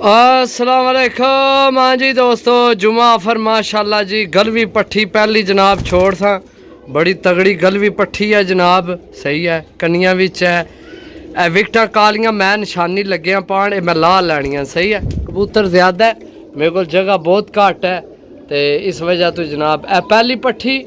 अस्सलाम वालेकुम। हाँ जी दोस्तों, जुमा ऑफर माशाल्लाह जी। गलवी पट्ठी पहली जनाब छोड़ था, बड़ी तगड़ी गलवी पट्ठी है जनाब। सही है, कनियां विच है विकटा कालियां। मैं निशानी लग्या पान, मैं ला लैनियां। सही है, कबूतर ज़्यादा है, मेरे को जगह बहुत घट है, तो इस वजह तो जनाब पहली पट्ठी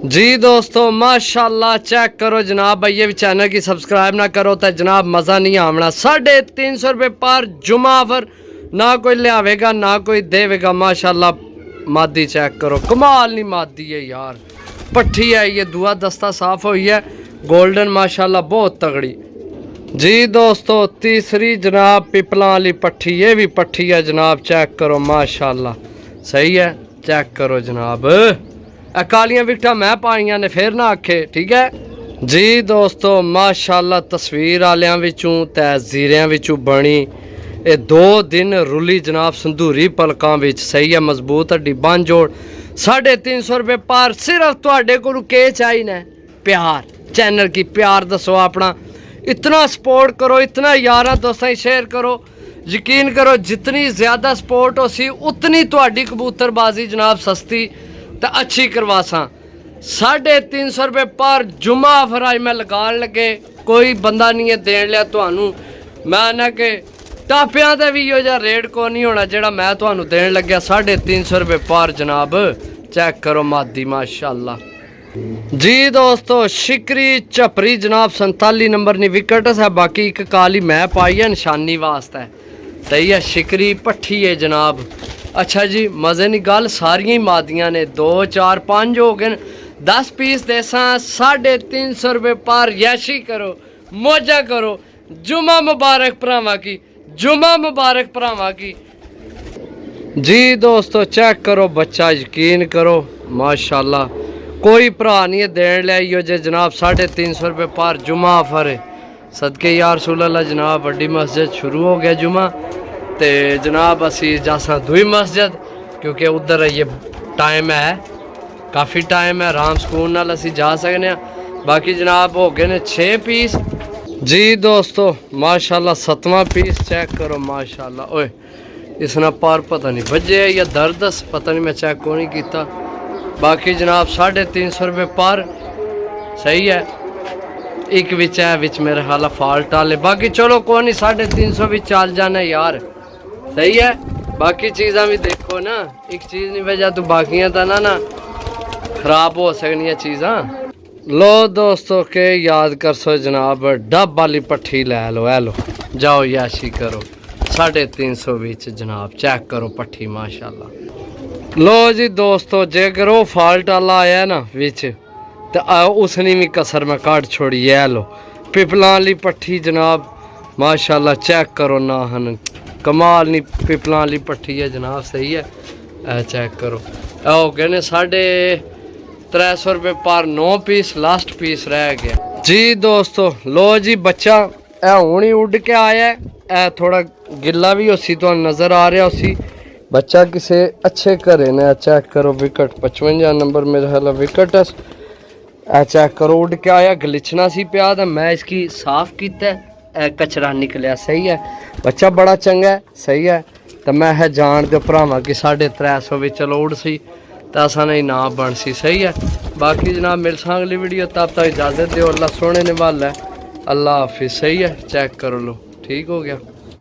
जी दोस्तों माशाल्लाह। चेक करो जनाब, भाई ये भी चैनल की सब्सक्राइब ना करो तो जनाब मज़ा नहीं आवना। 350 रुपये पर जुमा ऑफर, ना कोई लियावेगा ना कोई देवेगा। माशाल्लाह मादी चेक करो, कमाल नहीं मादी है यार। पट्ठी है ये, दुआ दस्ता साफ हुई है, गोल्डन माशाल्लाह बहुत तगड़ी जी दोस्तों। तीसरी जनाब पिपला वाली पट्ठी, ये भी पट्ठी है जनाब। चेक करो माशाल्लाह, सही है। चेक करो जनाब, कालियां विकटा मैं पाइयां ने, फिर ना आखे ठीक है जी दोस्तों माशाल्लाह। तस्वीर वालियां विचों ते जीरियां विचों बनी ये 2 दिन रुली जनाब संधूरी पलकां विच। सही है, मजबूत हड्डी बन जोड़। 350 रुपये पर। सिर्फ तुहाडे कोल के चाहिए प्यार, चैनल की प्यार दसो अपना। इतना सपोर्ट करो, इतना यारां दोस्तां शेयर करो। यकीन करो जितनी ज़्यादा सपोर्ट हो सी उतनी तुहाडी कबूतरबाजी जनाब सस्ती तो अच्छी करवासा। 350 रुपये पर जुमा ऑफर आज मैं लगान लगे, कोई बंदा नहीं है देन लिया तुहानू। मैं ना कि टापियां का भी इहो जिहा रेट को नहीं होना जेड़ा मैं तुहानू देन लग्या। 350 रुपये पर जनाब। चेक करो मादी माशाल्लाह जी दोस्तों। शिकरी झपरी जनाब 47 नंबर नहीं विकेट है, बाकी एक काली मैं पाई है निशानी वास्ते। सही है, शिकरी पट्ठी है जनाब। अच्छा जी, मज़े की गल सारिया ही मादियां ने, 2 4 5 हो गए, 10 पीस देसा। 350 रुपये पर। यशी करो, मौजा करो। जुमा मुबारक भरावां की, जुमा मुबारक भरावां की जी दोस्तों। चेक करो बच्चा, यकीन करो माशाल्लाह कोई भरा नहीं है देन लिया जे जनाब। 350 रुपये पर जुमा ऑफर है। सदके यार रसूल जनाब, बड़ी मस्जिद शुरू हो गया जुमा, तो जनाब असी जासा दुई मस्जिद, क्योंकि उधर ये टाइम है, काफ़ी टाइम है, आराम सुकून नाल असी जा सकने। बाकी जनाब हो गए ने 6 पीस जी दोस्तों माशाल्लाह। 7वां पीस चेक करो माशाल्लाह। ओए इसना पर पता नहीं बजे या दर्द पता नहीं, मैं चेक को नहीं किया। बाकी जनाब 350 रुपये पर। सही है, एक विच है विच मेरे ख्याल फॉल्ट वाले। बाकी चलो कोई नहीं, 350 भी चल जाना यार। सही है, बाकी चीज़ा भी देखो ना, एक चीज़ नहीं वजह तो बाकियां तो ना खराब हो सकनियां चीज़ा। लो दोस्तों के याद कर सो जनाब, डब वाली पट्ठी लै लो, है लो जाओ याशी करो। 350 विच जनाब। चेक करो पट्ठी माशाल्लाह। लो जी दोस्तों, जेकर वो फॉल्ट वाला आया ना विच तो उसने भी कसर में काट छोड़ी है। लो पिपला वाली पट्ठी जनाब माशाल्लाह। चेक करो ना हन, कमाल नहीं पिपला वाली पट्ठी है जनाब। सही है, चेक करो। हो गए ने 350 रुपये पर। 9 पीस, लास्ट पीस रह गया जी दोस्तों। लो जी बच्चा हूँ ही उड़ के आया है, थोड़ा गिला भी उसी तो नज़र आ रहा उसी। बच्चा किसी अच्छे घरे ने। चेक करो विकेट 55 नंबर मेरे ख्याल विकेट है। चेक करो उड़ के आया, गलिचना सी पिया था, मैं इसकी साफ किया, कचरा निकलिया। सही है, बच्चा बड़ा चंगा है। सही है, तो मैं है जान दो भरावां कि 350 भी चलो उड़ सी तो असा नहीं ना बन सी। सही है, बाकी जनाब मिलसा अगली वीडियो, तब तक इजाज़त दो। अल्लाह सोने ने वाला है, अल्लाह हाफिज़। सही है, चेक करो लो, ठीक हो गया।